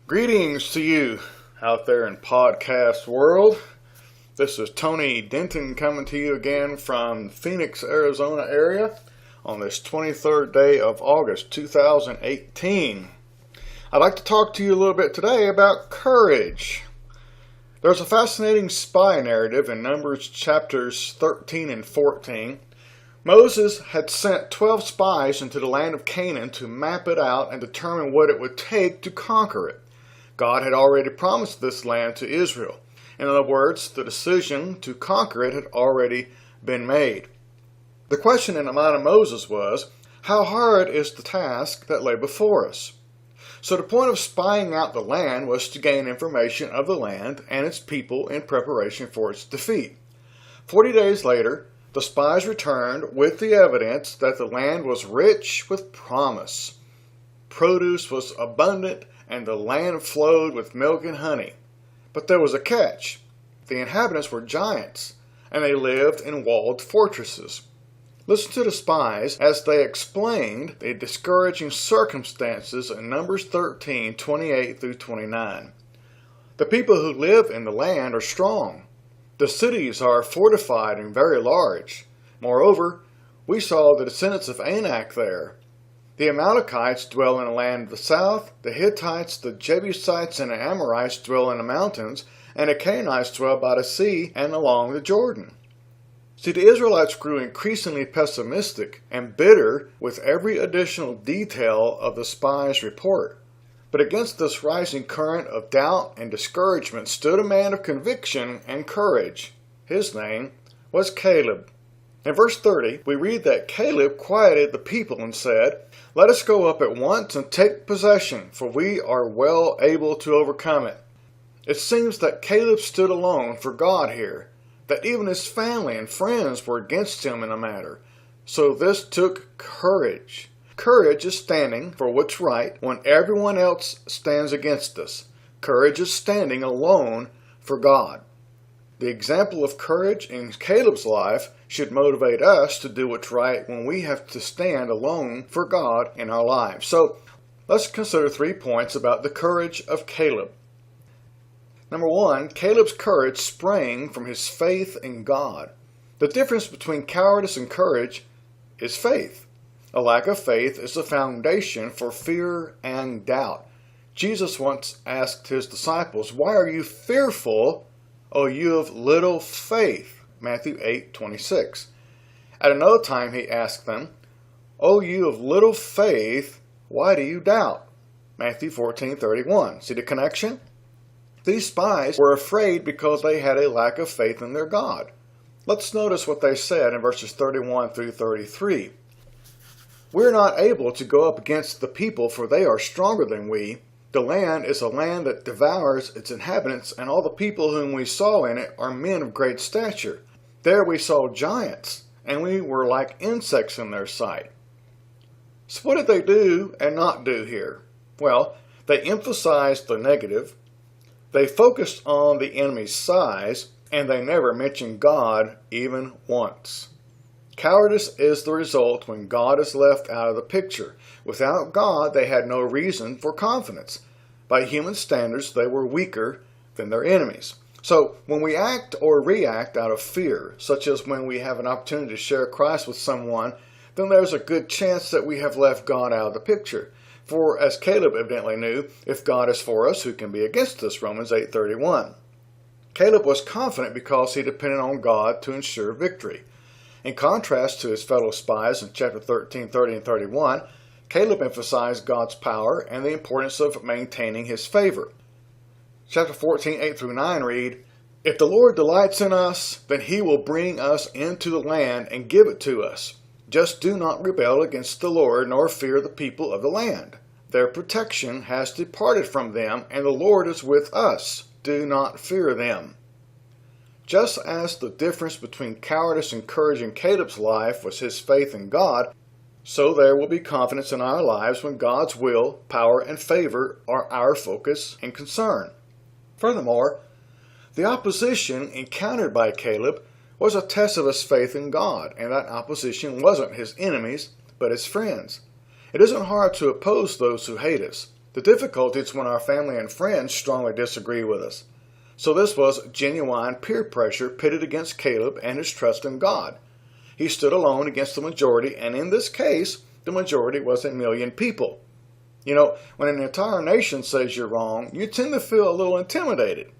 Greetings to you out there in podcast world. This is Tony Denton coming to you again from Phoenix, Arizona area on this 23rd day of August 2018. I'd like to talk to you a little bit today about courage. There's a fascinating spy narrative in Numbers chapters 13 and 14. Moses had sent 12 spies into the land of Canaan to map it out and determine what it would take to conquer it. God had already promised this land to Israel. In other words, the decision to conquer it had already been made. The question in the mind of Moses was, how hard is the task that lay before us? So the point of spying out the land was to gain information of the land and its people in preparation for its defeat. 40 days later, the spies returned with the evidence that the land was rich with promise. Produce was abundant and the land flowed with milk and honey. But there was a catch. The inhabitants were giants, and they lived in walled fortresses. Listen to the spies as they explained the discouraging circumstances in Numbers 13, 28 through 29. The people who live in the land are strong. The cities are fortified and very large. Moreover, we saw the descendants of Anak there. The Amalekites dwell in the land of the south, the Hittites, the Jebusites, and the Amorites dwell in the mountains, and the Canaanites dwell by the sea and along the Jordan. See, the Israelites grew increasingly pessimistic and bitter with every additional detail of the spies' report. But against this rising current of doubt and discouragement stood a man of conviction and courage. His name was Caleb. In verse 30, we read that Caleb quieted the people and said, "Let us go up at once and take possession, for we are well able to overcome it." It seems that Caleb stood alone for God here, that even his family and friends were against him in the matter. So this took courage. Courage is standing for what's right when everyone else stands against us. Courage is standing alone for God. The example of courage in Caleb's life should motivate us to do what's right when we have to stand alone for God in our lives. So let's consider 3 points about the courage of Caleb. Number 1, Caleb's courage sprang from his faith in God. The difference between cowardice and courage is faith. A lack of faith is the foundation for fear and doubt. Jesus once asked his disciples, "Why are you fearful, O you of little faith?" Matthew 8:26. At another time he asked them, "O you of little faith, why do you doubt?" Matthew 14:31. See the connection? These spies were afraid because they had a lack of faith in their God. Let's notice what they said in verses 31 through 33. "We're not able to go up against the people, for they are stronger than we. The land is a land that devours its inhabitants, and all the people whom we saw in it are men of great stature. There we saw giants, and we were like insects in their sight." So what did they do and not do here? Well, they emphasized the negative, they focused on the enemy's size, and they never mentioned God even once. Cowardice is the result when God is left out of the picture. Without God, they had no reason for confidence. By human standards, they were weaker than their enemies. So when we act or react out of fear, such as when we have an opportunity to share Christ with someone, then there's a good chance that we have left God out of the picture. For as Caleb evidently knew, if God is for us, who can be against us? Romans 8:31. Caleb was confident because he depended on God to ensure victory. In contrast to his fellow spies in chapter 13, 30, and 31, Caleb emphasized God's power and the importance of maintaining his favor. Chapter 14, 8 through 9 read, "If the Lord delights in us, then he will bring us into the land and give it to us. Just do not rebel against the Lord, nor fear the people of the land. Their protection has departed from them, and the Lord is with us. Do not fear them." Just as the difference between cowardice and courage in Caleb's life was his faith in God, so there will be confidence in our lives when God's will, power, and favor are our focus and concern. Furthermore, the opposition encountered by Caleb was a test of his faith in God, and that opposition wasn't his enemies, but his friends. It isn't hard to oppose those who hate us. The difficulty is when our family and friends strongly disagree with us. So this was genuine peer pressure pitted against Caleb and his trust in God. He stood alone against the majority, and in this case, the majority was 1 million people. You know, when an entire nation says you're wrong, you tend to feel a little intimidated.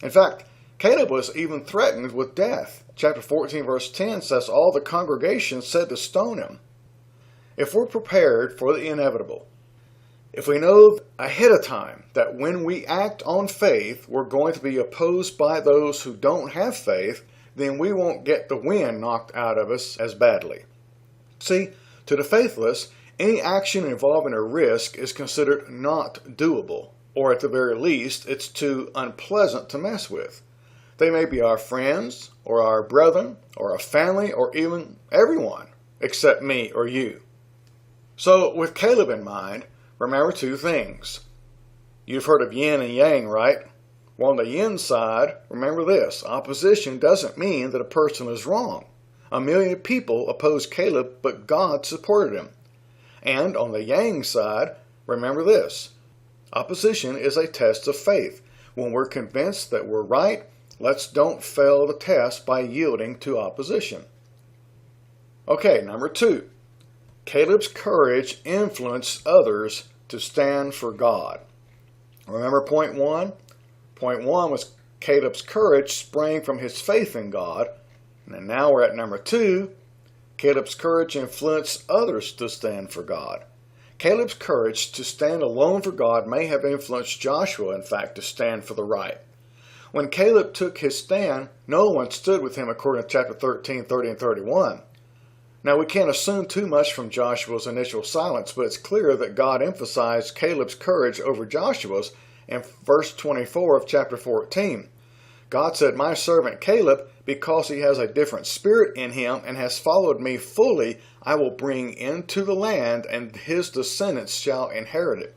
In fact, Caleb was even threatened with death. Chapter 14, verse 10 says, all the congregation said to stone him. If we're prepared for the inevitable, if we know ahead of time that when we act on faith, we're going to be opposed by those who don't have faith, then we won't get the wind knocked out of us as badly. See, to the faithless, any action involving a risk is considered not doable, or at the very least, it's too unpleasant to mess with. They may be our friends, or our brethren, or our family, or even everyone, except me or you. So, with Caleb in mind, remember two things. You've heard of yin and yang, right? Well, on the yin side, remember this. Opposition doesn't mean that a person is wrong. 1 million people opposed Caleb, but God supported him. And on the yang side, remember this. Opposition is a test of faith. When we're convinced that we're right, let's don't fail the test by yielding to opposition. Okay, number 2. Caleb's courage influenced others to stand for God. Remember point 1? Point 1 was Caleb's courage sprang from his faith in God. And now we're at number 2. Caleb's courage influenced others to stand for God. Caleb's courage to stand alone for God may have influenced Joshua, in fact, to stand for the right. When Caleb took his stand, no one stood with him according to chapter 13, 30, and 31. Now, we can't assume too much from Joshua's initial silence, but it's clear that God emphasized Caleb's courage over Joshua's in verse 24 of chapter 14. God said, my servant Caleb, because he has a different spirit in him and has followed me fully, I will bring into the land, and his descendants shall inherit it.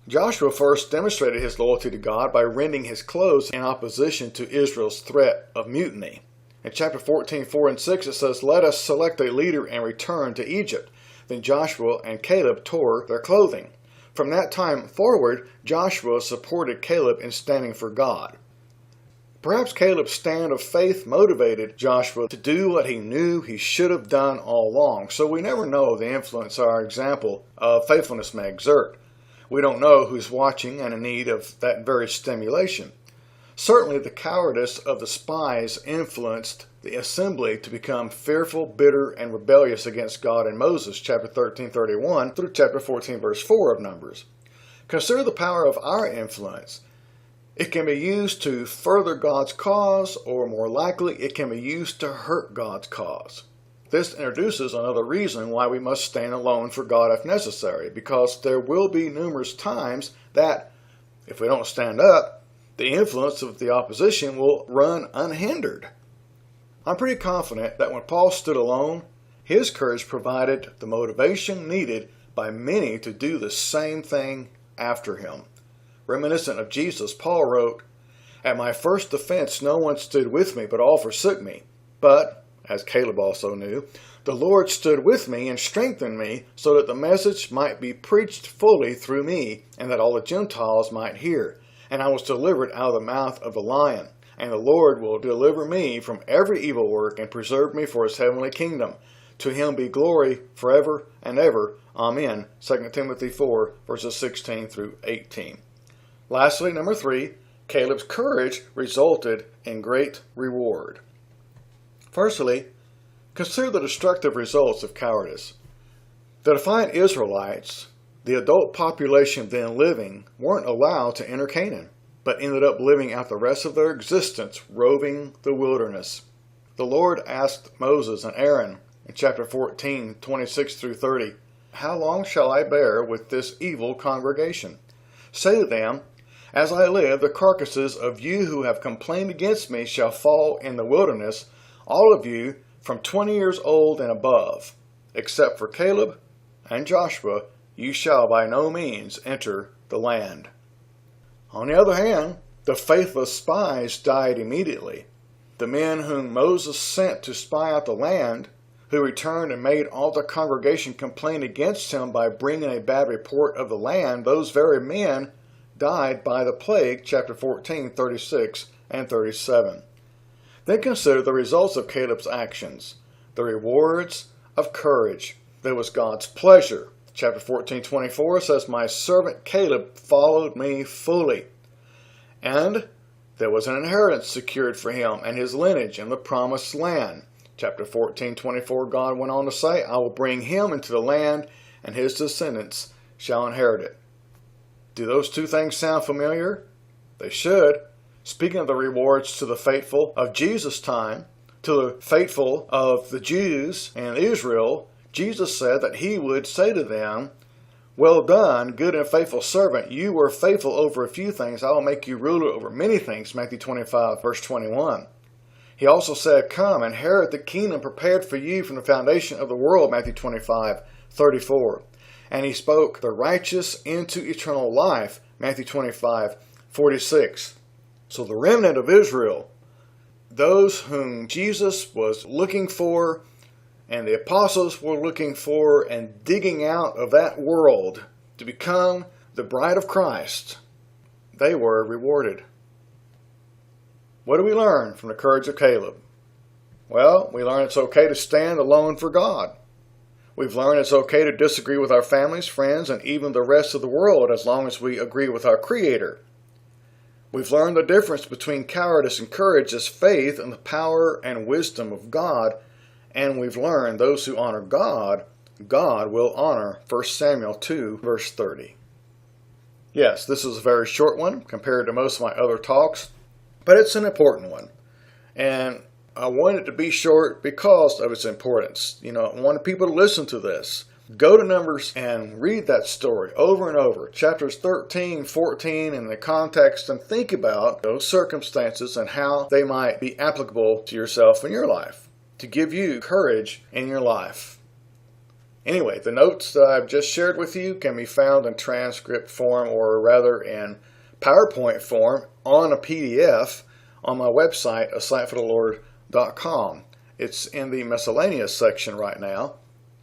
Joshua first demonstrated his loyalty to God by rending his clothes in opposition to Israel's threat of mutiny. In chapter 14, 4 and 6, it says, let us select a leader and return to Egypt. Then Joshua and Caleb tore their clothing. From that time forward, Joshua supported Caleb in standing for God. Perhaps Caleb's stand of faith motivated Joshua to do what he knew he should have done all along. So we never know the influence our example of faithfulness may exert. We don't know who's watching and in need of that very stimulation. Certainly the cowardice of the spies influenced the assembly to become fearful, bitter, and rebellious against God and Moses, chapter 13:31 through chapter 14, verse 4 of Numbers. Consider the power of our influence. It can be used to further God's cause, or more likely, it can be used to hurt God's cause. This introduces another reason why we must stand alone for God if necessary, because there will be numerous times that, if we don't stand up, the influence of the opposition will run unhindered. I'm pretty confident that when Paul stood alone, his courage provided the motivation needed by many to do the same thing after him. Reminiscent of Jesus, Paul wrote, at my first offense no one stood with me, but all forsook me. But, as Caleb also knew, the Lord stood with me and strengthened me so that the message might be preached fully through me, and that all the Gentiles might hear. And I was delivered out of the mouth of the lion. And the Lord will deliver me from every evil work and preserve me for his heavenly kingdom. To him be glory forever and ever. Amen. 2 Timothy 4, verses 16 through 18. Lastly, number 3, Caleb's courage resulted in great reward. Firstly, consider the destructive results of cowardice. The defiant Israelites, the adult population then living, weren't allowed to enter Canaan, but ended up living out the rest of their existence roving the wilderness. The Lord asked Moses and Aaron in chapter 14, 26 through 30, how long shall I bear with this evil congregation? Say to them, as I live, the carcasses of you who have complained against me shall fall in the wilderness, all of you from 20 years old and above, except for Caleb and Joshua, you shall by no means enter the land. On the other hand, the faithless spies died immediately. The men whom Moses sent to spy out the land, who returned and made all the congregation complain against him by bringing a bad report of the land, those very men died by the plague, chapter 14, 36 and 37. Then consider the results of Caleb's actions, the rewards of courage. There was God's pleasure. Chapter 14:24 says, "My servant Caleb followed me fully." And there was an inheritance secured for him and his lineage in the promised land. Chapter 14:24, God went on to say, "I will bring him into the land, and his descendants shall inherit it." Do those two things sound familiar? They should. Speaking of the rewards to the faithful of Jesus' time, to the faithful of the Jews and Israel, Jesus said that he would say to them, "Well done, good and faithful servant. You were faithful over a few things. I will make you ruler over many things." Matthew 25, verse 21. He also said, "Come, inherit the kingdom prepared for you from the foundation of the world." Matthew 25, 34. And he spoke the righteous into eternal life. Matthew 25, 46. So the remnant of Israel, those whom Jesus was looking for, and the apostles were looking for and digging out of that world to become the bride of Christ, they were rewarded. What do we learn from the courage of Caleb? Well, we learn it's okay to stand alone for God. We've learned it's okay to disagree with our families, friends, and even the rest of the world as long as we agree with our Creator. We've learned the difference between cowardice and courage as faith in the power and wisdom of God. And we've learned those who honor God, God will honor. 1 Samuel 2, verse 30. Yes, this is a very short one compared to most of my other talks, but it's an important one. And I want it to be short because of its importance. I wanted people to listen to this. Go to Numbers and read that story over and over. Chapters 13, 14 in the context, and think about those circumstances and how they might be applicable to yourself and your life, to give you courage in your life. Anyway, the notes that I've just shared with you can be found in transcript form, or rather in PowerPoint form, on a PDF on my website, asightforthelord.com. It's in the miscellaneous section right now.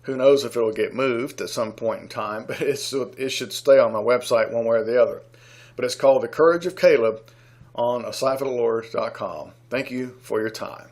Who knows if it'll get moved at some point in time, but it should stay on my website one way or the other. But it's called The Courage of Caleb on asightforthelord.com. Thank you for your time.